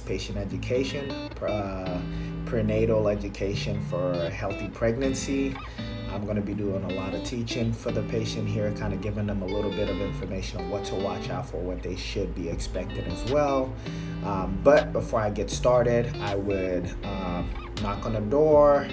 patient education, prenatal education for a healthy pregnancy. I'm going to be doing a lot of teaching for the patient here, kind of giving them a little bit of information on what to watch out for, what they should be expecting as well. But before I get started, I would knock on the door,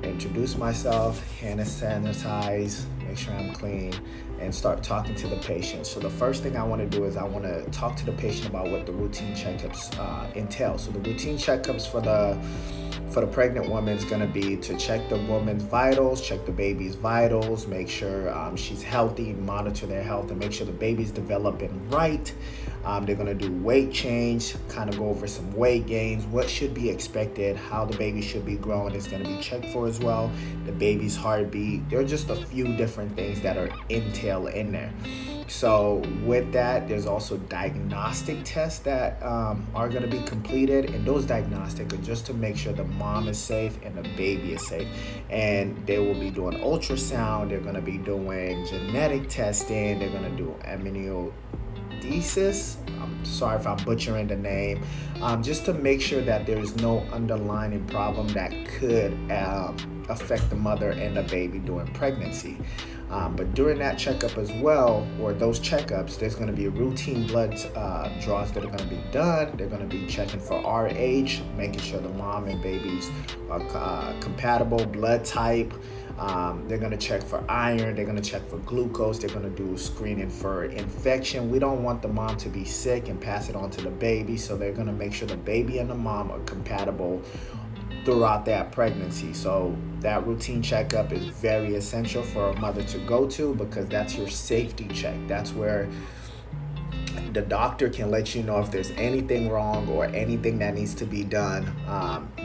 introduce myself, hand sanitize, make sure I'm clean, and start talking to the patient. So the first thing I want to do is I want to talk to the patient about what the routine checkups entail. So the routine checkups for the pregnant woman is going to be to check the woman's vitals, check the baby's vitals, make sure she's healthy, monitor their health, and make sure the baby's developing right. They're going to do weight change, kind of go over some weight gains, what should be expected, how the baby should be growing is going to be checked for as well, the baby's heartbeat. There are just a few different things that are entailed in there. So with that, there's also diagnostic tests that are going to be completed, and those diagnostics are just to make sure the mom is safe and the baby is safe. And they will be doing ultrasound, they're going to be doing genetic testing, they're going to do amniocentesis. I'm sorry if I'm butchering the name, just to make sure that there is no underlying problem that could affect the mother and the baby during pregnancy. But during that checkup as well, or those checkups, there's going to be routine blood draws that are going to be done. They're going to be checking for RH, making sure the mom and babies are compatible, blood type. They're going to check for iron. They're going to check for glucose. They're going to do screening for infection. We don't want the mom to be sick and pass it on to the baby, so they're going to make sure the baby and the mom are compatible throughout that pregnancy. So that routine checkup is very essential for a mother to go to, because that's your safety check. That's where the doctor can let you know if there's anything wrong or anything that needs to be done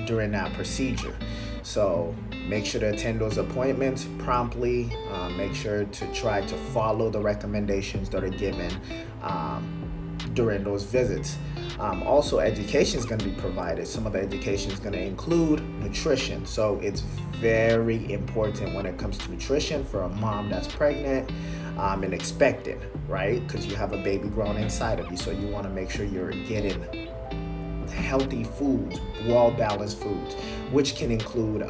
during that procedure. So make sure to attend those appointments promptly. Make sure to try to follow the recommendations that are given during those visits. Also, education is going to be provided. Some of the education is going to include nutrition. So it's very important when it comes to nutrition for a mom that's pregnant and expecting, right? Because you have a baby growing inside of you. So you want to make sure you're getting healthy foods, well-balanced foods, which can include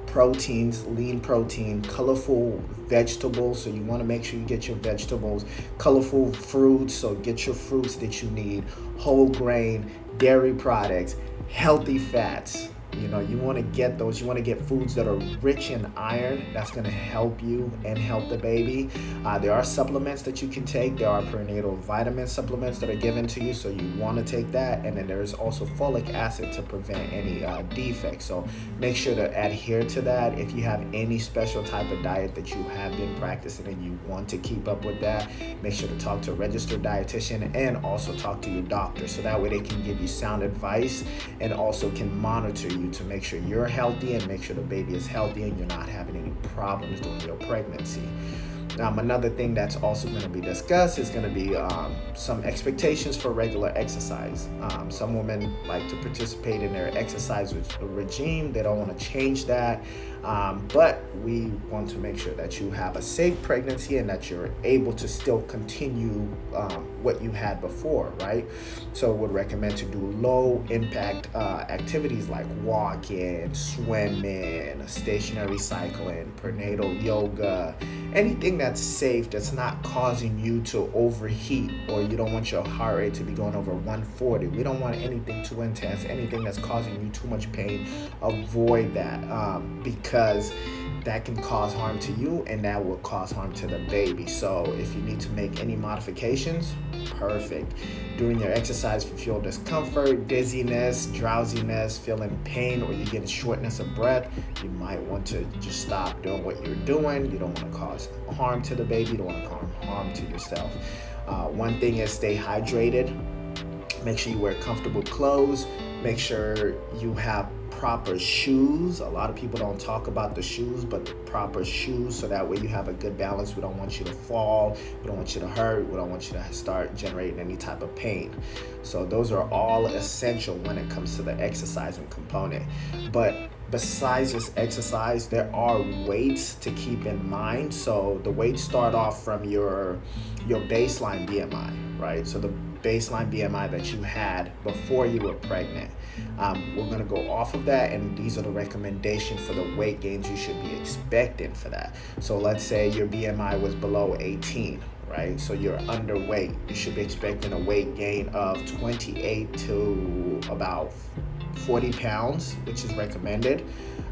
proteins, lean protein, colorful vegetables. So you want to make sure you get your vegetables, colorful fruits. So get your fruits that you need, whole grain, dairy products, healthy fats. You want to get those. You want to get foods that are rich in iron. That's going to help you and help the baby. There are supplements that you can take. There are prenatal vitamin supplements that are given to you, so you want to take that. And then there's also folic acid to prevent any defects. So make sure to adhere to that. If you have any special type of diet that you have been practicing and you want to keep up with that, make sure to talk to a registered dietitian and also talk to your doctor, so that way they can give you sound advice and also can monitor you to make sure you're healthy and make sure the baby is healthy and you're not having any problems during your pregnancy. Another thing that's also going to be discussed is going to be some expectations for regular exercise. Some women like to participate in their exercise regime. They don't want to change that. But we want to make sure that you have a safe pregnancy and that you're able to still continue what you had before, right? So would recommend to do low impact activities like walking, swimming, stationary cycling, prenatal yoga, anything that's safe, that's not causing you to overheat, or you don't want your heart rate to be going over 140. We don't want anything too intense, anything that's causing you too much pain. Avoid that because that can cause harm to you and that will cause harm to the baby. So if you need to make any modifications, perfect. During your exercise, if you feel discomfort, dizziness, drowsiness, feeling pain, or you get shortness of breath, you might want to just stop doing what you're doing. You don't want to cause harm to the baby. You don't want to cause harm to yourself. One thing is stay hydrated. Make sure you wear comfortable clothes. Make sure you have proper shoes. A lot of people don't talk about the shoes, but the proper shoes, so that way you have a good balance. We don't want you to fall. We don't want you to hurt. We don't want you to start generating any type of pain. So those are all essential when it comes to the exercising component. But besides just exercise, there are weights to keep in mind. So the weights start off from your baseline BMI, right? So the baseline BMI that you had before you were pregnant. We're going to go off of that, and these are the recommendations for the weight gains you should be expecting for that. So let's say your BMI was below 18, right? So you're underweight. You should be expecting a weight gain of 28 to about 40 pounds, which is recommended.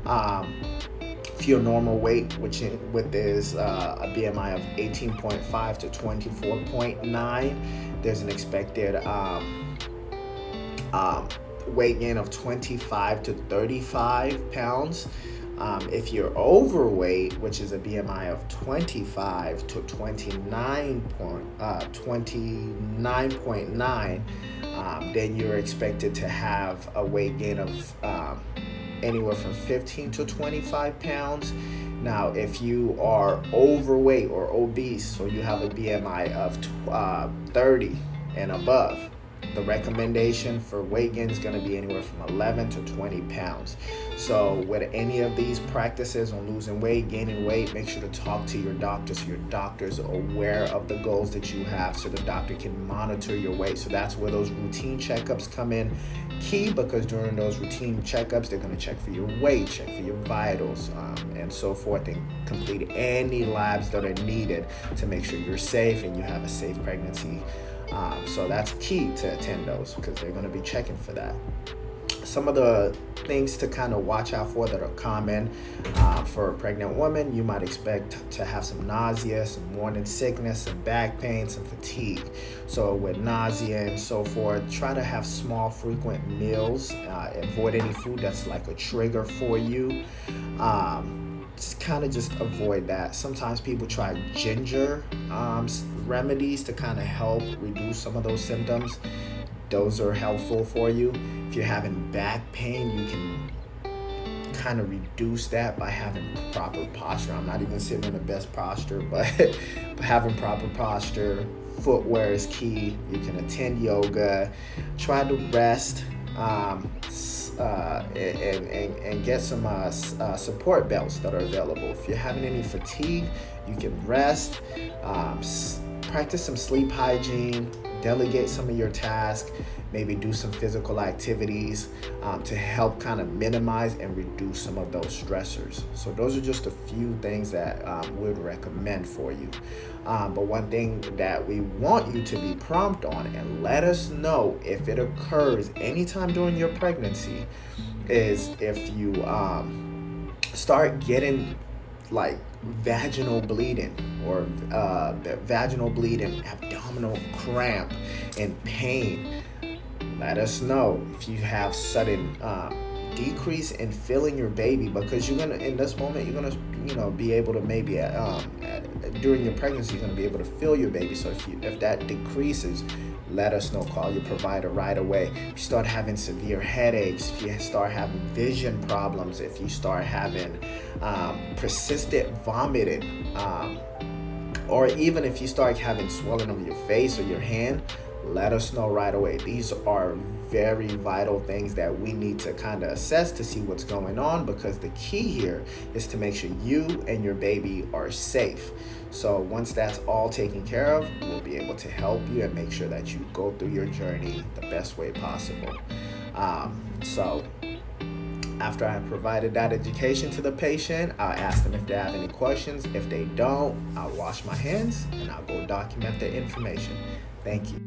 If your normal weight, which is a BMI of 18.5 to 24.9, there's an expected weight gain of 25 to 35 pounds. If you're overweight, which is a BMI of 25 to 29.9, then you're expected to have a weight gain of anywhere from 15 to 25 pounds. Now, if you are overweight or obese, so you have a BMI of 30 and above, the recommendation for weight gain is going to be anywhere from 11 to 20 pounds. So with any of these practices on losing weight, gaining weight, make sure to talk to your doctor so your doctor's aware of the goals that you have, so the doctor can monitor your weight. So that's where those routine checkups come in key, because during those routine checkups, they're going to check for your weight, check for your vitals, and so forth, and complete any labs that are needed to make sure you're safe and you have a safe pregnancy. So that's key to attend those, because they're going to be checking for that. Some of the things to kind of watch out for that are common for a pregnant woman: you might expect to have some nausea, some morning sickness, some back pain, some fatigue. So with nausea and so forth, try to have small, frequent meals. Avoid any food that's like a trigger for you. Just avoid that. Sometimes people try ginger remedies to kind of help reduce some of those symptoms. Those are helpful for you. If you're having back pain, you can kind of reduce that by having proper posture. I'm not even sitting in the best posture, but having proper posture, footwear is key. You can attend yoga, try to rest, and get some support belts that are available. If you're having any fatigue, you can rest, practice some sleep hygiene, delegate some of your tasks, maybe do some physical activities to help kind of minimize and reduce some of those stressors. So those are just a few things that we'd recommend for you. But one thing that we want you to be prompt on and let us know if it occurs anytime during your pregnancy is if you start getting like vaginal bleeding or abdominal cramp and pain. Let us know. If you have sudden decrease in feeling your baby, because you're gonna, in this moment, you're gonna be able to maybe during your pregnancy, you're gonna be able to feel your baby. So if that decreases, let us know. Call your provider right away. If you start having severe headaches, if you start having vision problems, if you start having persistent vomiting, or even if you start having swelling of your face or your hand, let us know right away. These are very vital things that we need to kind of assess to see what's going on, because the key here is to make sure you and your baby are safe. So once that's all taken care of, we'll be able to help you and make sure that you go through your journey the best way possible. So after I provided that education to the patient, I'll ask them if they have any questions. If they don't, I'll wash my hands and I'll go document the information. Thank you.